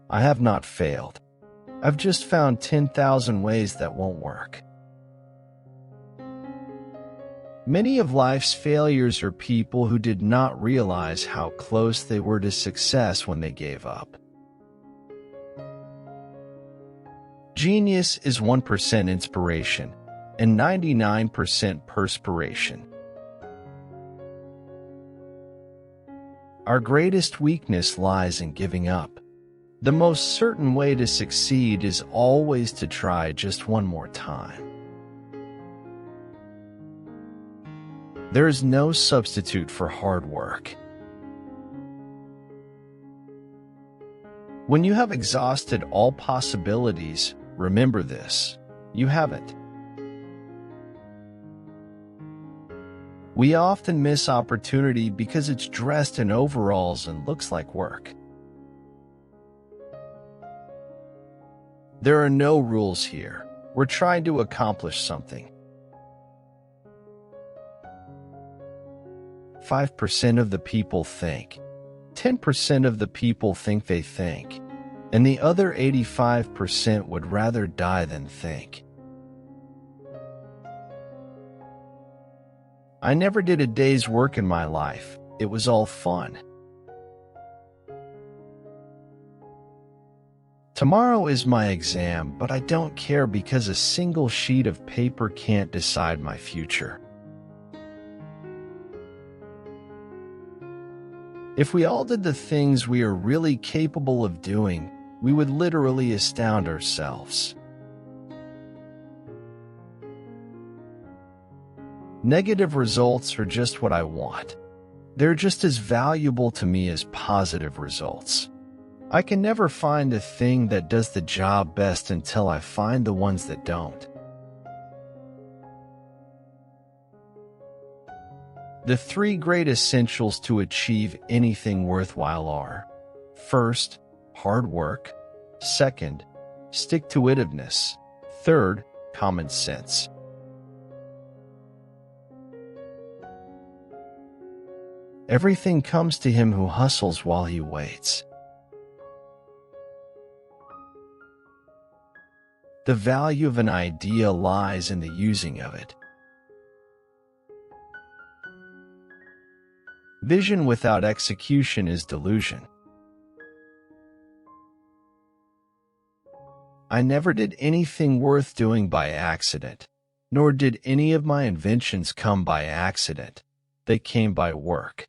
I have not failed. I've just found 10,000 ways that won't work. Many of life's failures are people who did not realize how close they were to success when they gave up. Genius is 1% inspiration and 99% perspiration. Our greatest weakness lies in giving up. The most certain way to succeed is always to try just one more time. There is no substitute for hard work. When you have exhausted all possibilities, remember this: you haven't. We often miss opportunity because it's dressed in overalls and looks like work. There are no rules here. We're trying to accomplish something. 5% of the people think. 10% of the people think they think. And the other 85% would rather die than think. I never did a day's work in my life. It was all fun. Tomorrow is my exam, but I don't care because a single sheet of paper can't decide my future. If we all did the things we are really capable of doing, we would literally astound ourselves. Negative results are just what I want. They're just as valuable to me as positive results. I can never find a thing that does the job best until I find the ones that don't. The 3 great essentials to achieve anything worthwhile are: first, hard work; second, stick-to-itiveness; third, common sense. Everything comes to him who hustles while he waits. The value of an idea lies in the using of it. Vision without execution is delusion. I never did anything worth doing by accident, nor did any of my inventions come by accident. They came by work.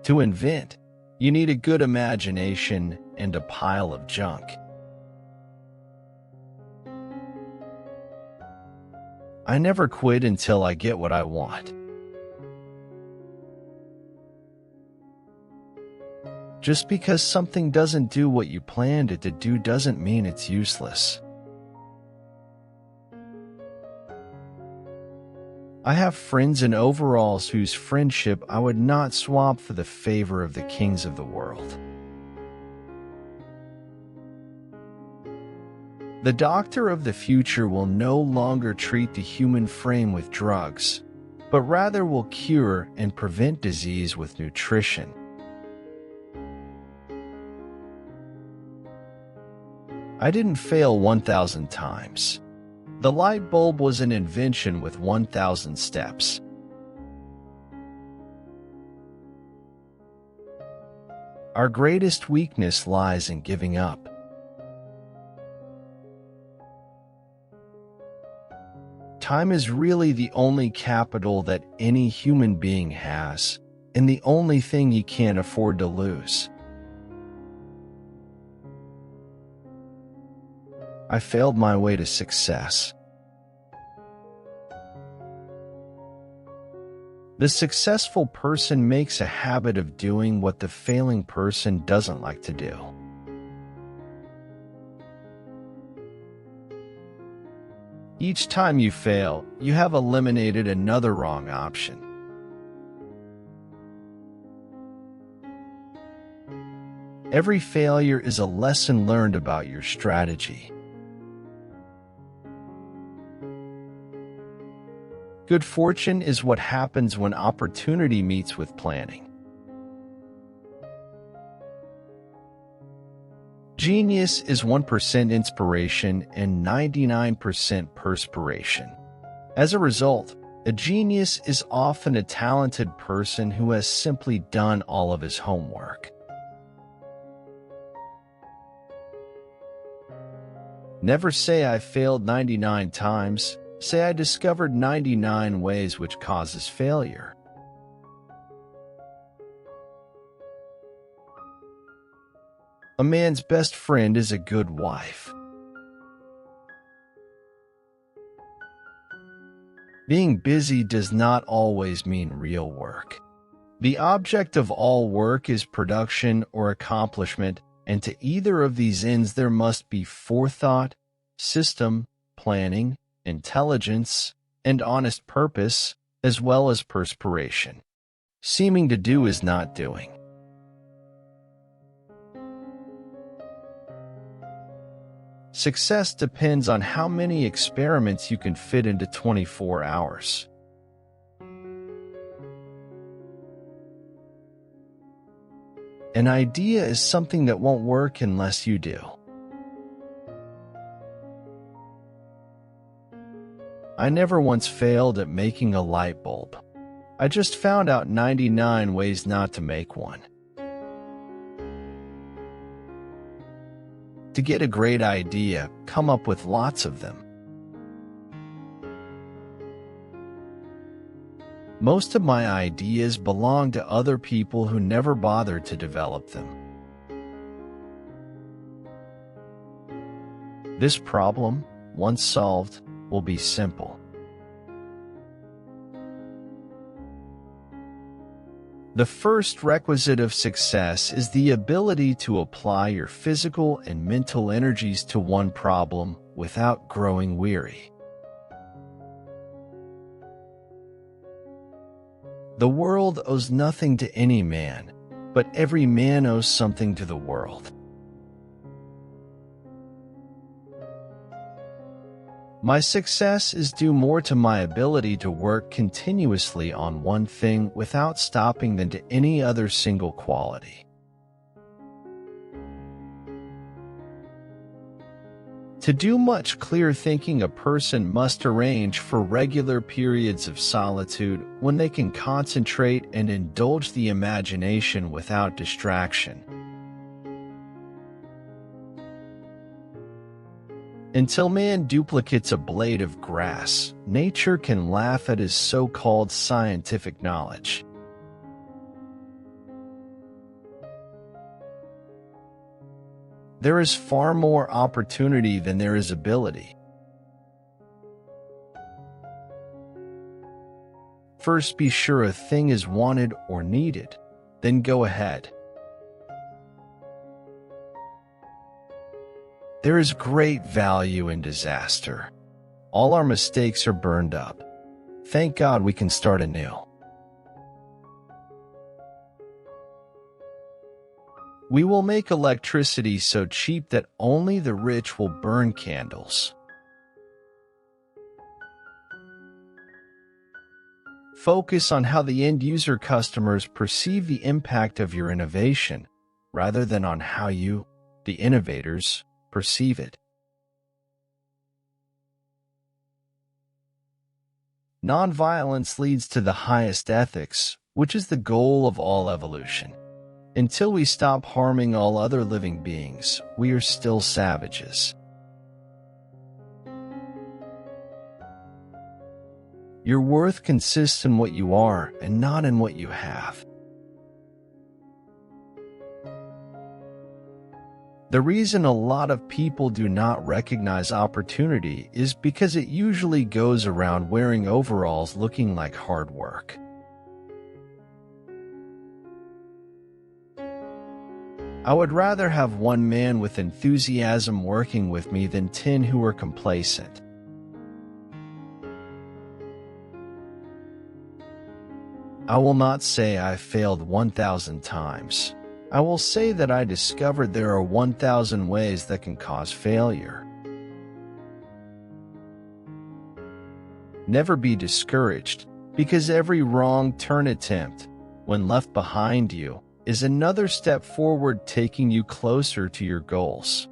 To invent, you need a good imagination and a pile of junk. I never quit until I get what I want. Just because something doesn't do what you planned it to do doesn't mean it's useless. I have friends in overalls whose friendship I would not swap for the favor of the kings of the world. The doctor of the future will no longer treat the human frame with drugs, but rather will cure and prevent disease with nutrition. I didn't fail 1,000 times. The light bulb was an invention with 1,000 steps. Our greatest weakness lies in giving up. Time is really the only capital that any human being has, and the only thing he can't afford to lose. I failed my way to success. The successful person makes a habit of doing what the failing person doesn't like to do. Each time you fail, you have eliminated another wrong option. Every failure is a lesson learned about your strategy. Good fortune is what happens when opportunity meets with planning. Every failure is a lesson learned about your strategy. Every failure is a lesson learned about your strategy. Every failure is a lesson learned about your strategy. Every failure is a lesson learned about your strategy. Every failure is a lesson learned about your strategy. Good fortune is what happens when opportunity meets with planning. genius is 1% inspiration and 99% perspiration. As a result, a genius is often a talented person who has simply done all of his homework. Never say I failed 99 times. Say I discovered 99 ways which causes failure. A man's best friend is a good wife. Being busy does not always mean real work. The object of all work is production or accomplishment, and to either of these ends there must be forethought, system, planning, intelligence, and honest purpose, as well as perspiration. Seeming to do is not doing. Success depends on how many experiments you can fit into 24 hours. An idea is something that won't work unless you do. I never once failed at making a light bulb. I just found out 99 ways not to make one. To get a great idea, come up with lots of them. Most of my ideas belong to other people who never bothered to develop them. This problem, once solved, will be simple. The first requisite of success is the ability to apply your physical and mental energies to one problem without growing weary. The world owes nothing to any man, but every man owes something to the world. My success is due more to my ability to work continuously on one thing without stopping than to any other single quality. To do much clear thinking, a person must arrange for regular periods of solitude when they can concentrate and indulge the imagination without distraction. Until man duplicates a blade of grass, nature can laugh at his so-called scientific knowledge. There is far more opportunity than there is ability. First, be sure a thing is wanted or needed, then go ahead. There is great value in disaster. All our mistakes are burned up. Thank God we can start anew. We will make electricity so cheap that only the rich will burn candles. Focus on how the end-user customers perceive the impact of your innovation, rather than on how you, the innovators, perceive it. Nonviolence leads to the highest ethics, which is the goal of all evolution. Until we stop harming all other living beings, we are still savages. Your worth consists in what you are and not in what you have. The reason a lot of people do not recognize opportunity is because it usually goes around wearing overalls looking like hard work. I would rather have one man with enthusiasm working with me than 10 who are complacent. I will not say I failed 1,000 times. I will say that I discovered there are 1,000 ways that can cause failure. Never be discouraged, because every wrong turn attempt, when left behind you, is another step forward, taking you closer to your goals.